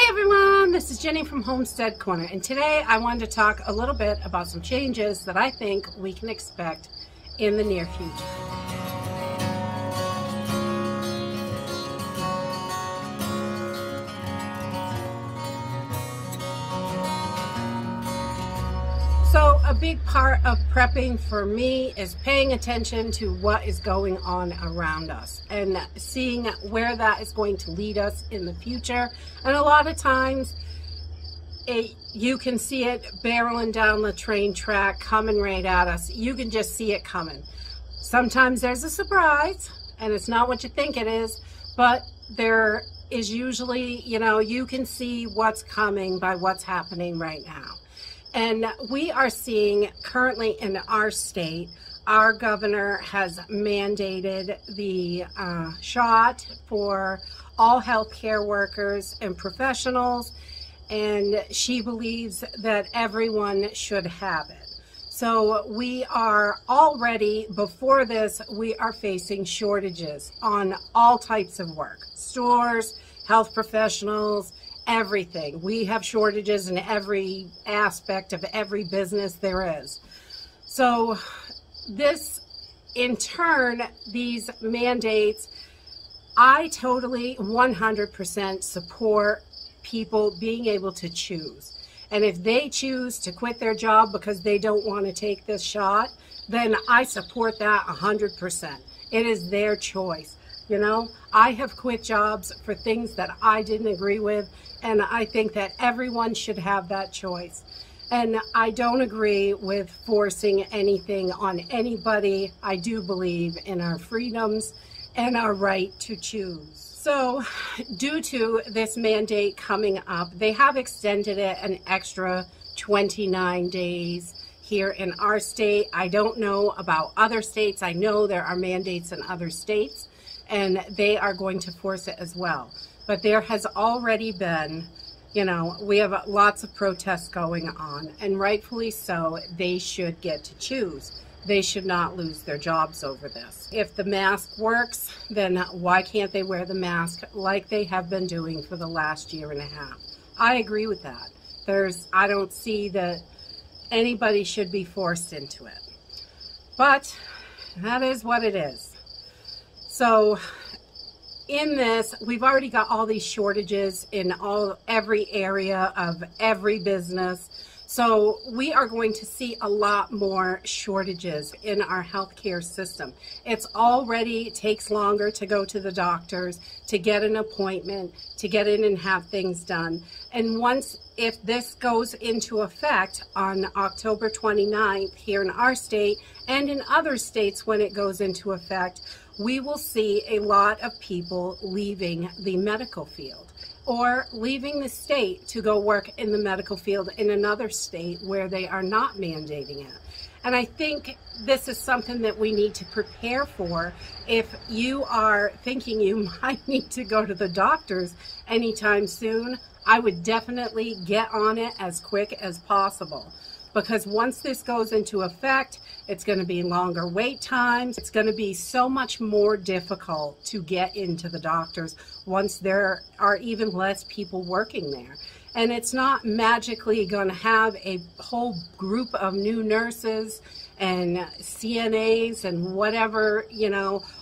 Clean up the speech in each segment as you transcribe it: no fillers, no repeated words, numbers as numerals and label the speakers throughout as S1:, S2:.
S1: Hey everyone, this is Jenny from Homestead Corner, and today I wanted to talk a little bit about some changes that I think we can expect in the near future. So a big part of prepping for me is paying attention to what is going on around us and seeing where that is going to lead us in the future. And a lot of times you can see it barreling down the train track, coming right at us. You can just see it coming. Sometimes there's a surprise and it's not what you think it is, but there is usually, you can see what's coming by what's happening right now. And we are seeing currently in our state, our governor has mandated the shot for all healthcare workers and professionals, and she believes that everyone should have it. So we are already, before this, we are facing shortages on all types of work, stores, health professionals, everything. We have shortages in every aspect of every business there is. So this, in turn, these mandates, I totally 100% support people being able to choose. And if they choose to quit their job because they don't want to take this shot, then I support that 100%. It is their choice. I have quit jobs for things that I didn't agree with, and I think that everyone should have that choice. And I don't agree with forcing anything on anybody. I do believe in our freedoms and our right to choose. So due to this mandate coming up, they have extended it an extra 29 days here in our state. I don't know about other states. I know there are mandates in other states, and they are going to force it as well. But there has already been, we have lots of protests going on, and rightfully so. They should get to choose. They should not lose their jobs over this. If the mask works, then why can't they wear the mask like they have been doing for the last year and a half? I agree with that. I don't see that anybody should be forced into it. But that is what it is. So in this, we've already got all these shortages in every area of every business. So we are going to see a lot more shortages in our healthcare system. It takes longer to go to the doctors, to get an appointment, to get in and have things done. And if this goes into effect on October 29th here in our state and in other states when it goes into effect, we will see a lot of people leaving the medical field or leaving the state to go work in the medical field in another state where they are not mandating it. And I think this is something that we need to prepare for. If you are thinking you might need to go to the doctors anytime soon, I would definitely get on it as quick as possible. Because once this goes into effect, it's going to be longer wait times. It's going to be so much more difficult to get into the doctors once there are even less people working there. And it's not magically going to have a whole group of new nurses and CNAs and whatever,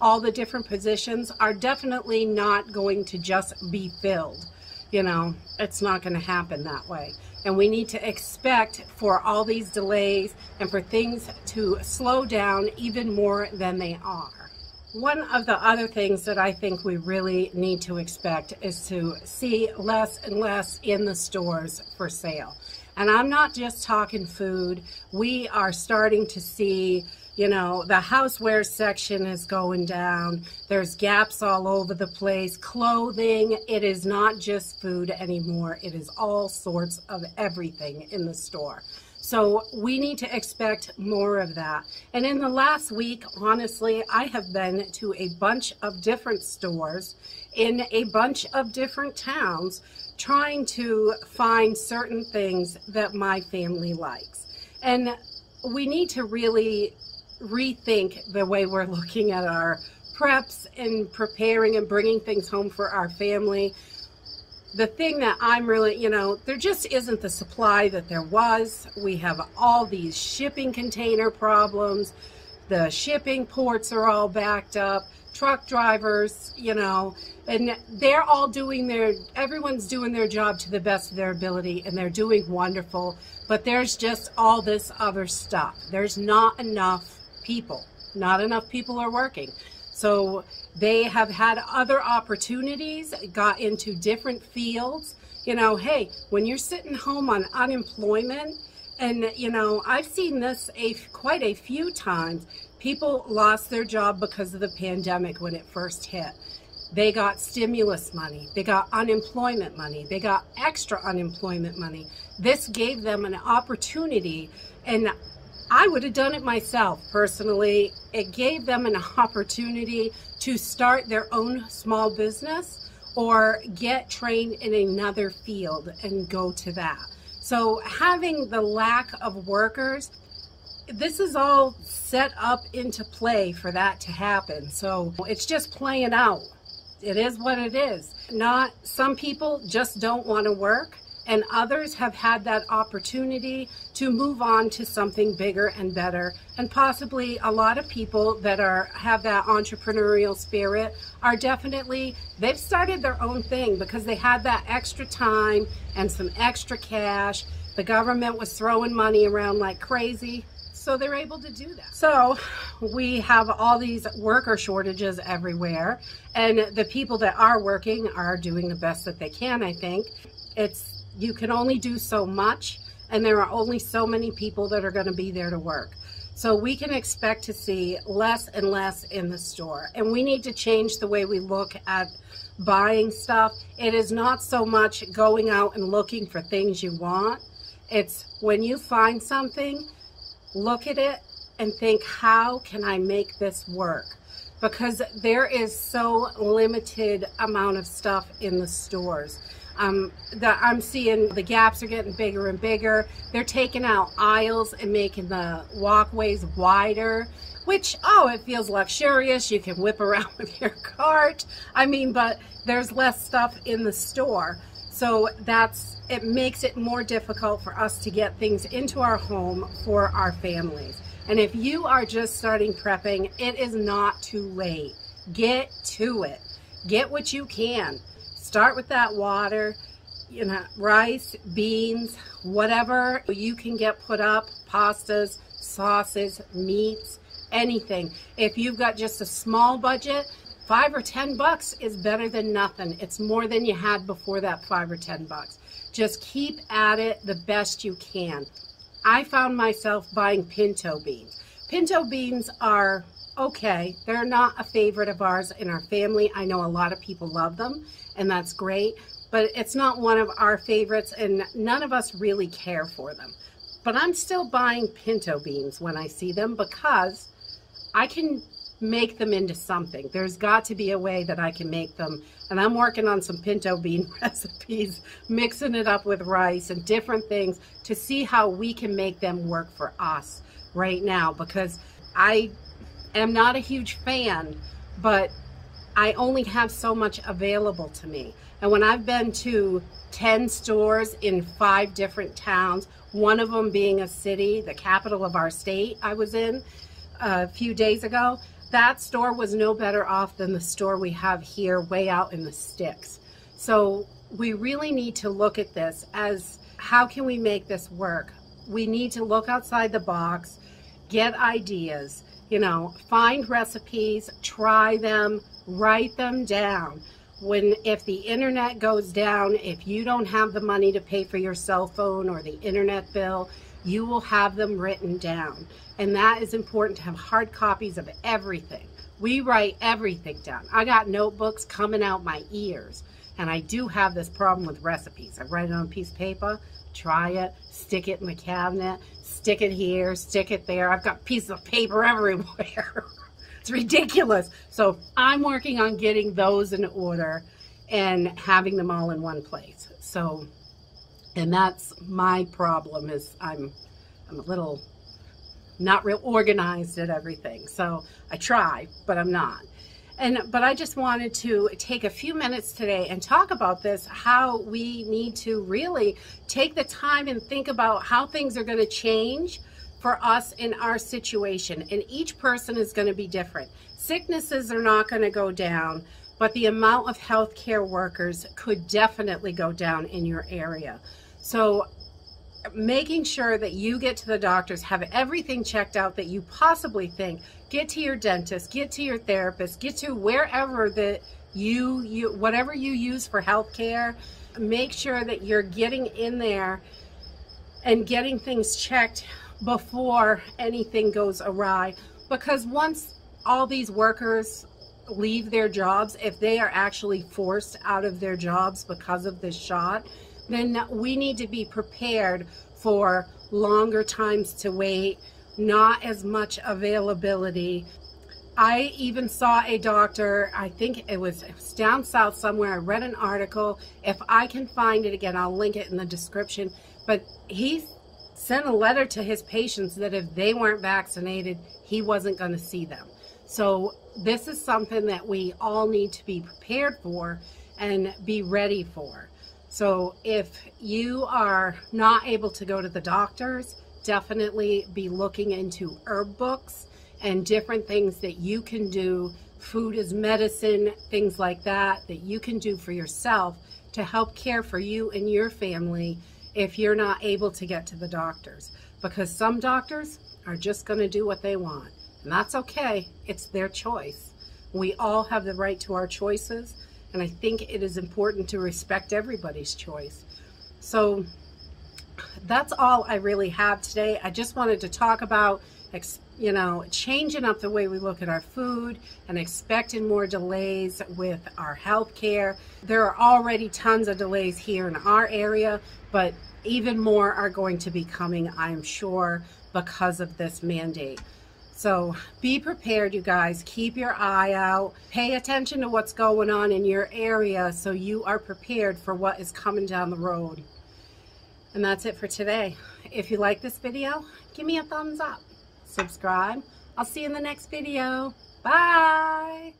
S1: all the different positions are definitely not going to just be filled. It's not going to happen that way. And we need to expect for all these delays and for things to slow down even more than they are. One of the other things that I think we really need to expect is to see less and less in the stores for sale. And I'm not just talking food. We are starting to see the houseware section is going down. There's gaps all over the place. Clothing, it is not just food anymore. It is all sorts of everything in the store. So we need to expect more of that. And in the last week, honestly, I have been to a bunch of different stores in a bunch of different towns trying to find certain things that my family likes. And we need to really rethink the way we're looking at our preps and preparing and bringing things home for our family. the thing that I'm really, there just isn't the supply that there was. We have all these shipping container problems. The shipping ports are all backed up. Truck drivers, and they're all everyone's doing their job to the best of their ability, and they're doing wonderful. But there's just all this other stuff. There's not enough people. Not enough people are working. So they have had other opportunities, got into different fields. Hey, when you're sitting home on unemployment, and I've seen this quite a few times. People lost their job because of the pandemic when it first hit. They got stimulus money, they got unemployment money, they got extra unemployment money. This gave them an opportunity, and I would have done it myself personally. It gave them an opportunity to start their own small business or get trained in another field and go to that. So having the lack of workers, this is all set up into play for that to happen. So it's just playing out. It is what it is. Some people just don't want to work, and others have had that opportunity to move on to something bigger and better. And possibly a lot of people that have that entrepreneurial spirit are they've started their own thing because they had that extra time and some extra cash. The government was throwing money around like crazy, so they're able to do that. So we have all these worker shortages everywhere, and the people that are working are doing the best that they can, I think. You can only do so much, and there are only so many people that are going to be there to work. So we can expect to see less and less in the store, and we need to change the way we look at buying stuff. It is not so much going out and looking for things you want. It's when you find something, look at it and think, how can I make this work? Because there is so limited amount of stuff in the stores. I'm seeing the gaps are getting bigger and bigger. They're taking out aisles and making the walkways wider, which, it feels luxurious. You can whip around with your cart. But there's less stuff in the store. So it makes it more difficult for us to get things into our home for our families. And if you are just starting prepping, it is not too late. Get to it. Get what you can. Start with that water, rice, beans, whatever you can get put up, pastas, sauces, meats, anything. If you've got just a small budget, $5 or $10 is better than nothing. It's more than you had before that $5 or $10. Just keep at it the best you can. I found myself buying pinto beans. Pinto beans are okay. They're not a favorite of ours in our family. I know a lot of people love them, and that's great, but it's not one of our favorites, and none of us really care for them. But I'm still buying pinto beans when I see them because I can make them into something. There's got to be a way that I can make them, and I'm working on some pinto bean recipes, mixing it up with rice and different things to see how we can make them work for us right now, because I am not a huge fan, but I only have so much available to me. And when I've been to 10 stores in 5 different towns, one of them being a city, the capital of our state I was in a few days ago, that store was no better off than the store we have here way out in the sticks. So we really need to look at this as, how can we make this work? We need to look outside the box, get ideas, find recipes, try them, write them down. If the internet goes down, if you don't have the money to pay for your cell phone or the internet bill, you will have them written down. And that is important, to have hard copies of everything. We write everything down. I got notebooks coming out my ears, and I do have this problem with recipes. I write it on a piece of paper, try it, stick it in the cabinet, stick it here, stick it there. I've got pieces of paper everywhere. It's ridiculous. So I'm working on getting those in order and having them all in one place. So, and that's my problem, is I'm a little not real organized at everything. So I try, but I'm not. But I just wanted to take a few minutes today and talk about this, how we need to really take the time and think about how things are going to change for us in our situation. And each person is going to be different. Sicknesses are not going to go down, but the amount of healthcare workers could definitely go down in your area. So making sure that you get to the doctors, have everything checked out that you possibly think, get to your dentist, get to your therapist, get to wherever that whatever you use for healthcare, make sure that you're getting in there and getting things checked before anything goes awry. Because once all these workers leave their jobs, if they are actually forced out of their jobs because of this shot, then we need to be prepared for longer times to wait, not as much availability. I even saw a doctor, I think it was down south somewhere. I read an article. If I can find it again, I'll link it in the description. But he sent a letter to his patients that if they weren't vaccinated, he wasn't going to see them. So this is something that we all need to be prepared for and be ready for. So if you are not able to go to the doctors, definitely be looking into herb books and different things that you can do, food as medicine, things like that you can do for yourself to help care for you and your family if you're not able to get to the doctors. Because some doctors are just going to do what they want, and that's okay. It's their choice. We all have the right to our choices, and I think it is important to respect everybody's choice. So that's all I really have today. I just wanted to talk about, changing up the way we look at our food and expecting more delays with our health care. There are already tons of delays here in our area, but even more are going to be coming, I'm sure, because of this mandate. So be prepared, you guys. Keep your eye out. Pay attention to what's going on in your area so you are prepared for what is coming down the road. And that's it for today. If you like this video, give me a thumbs up. Subscribe. I'll see you in the next video. Bye.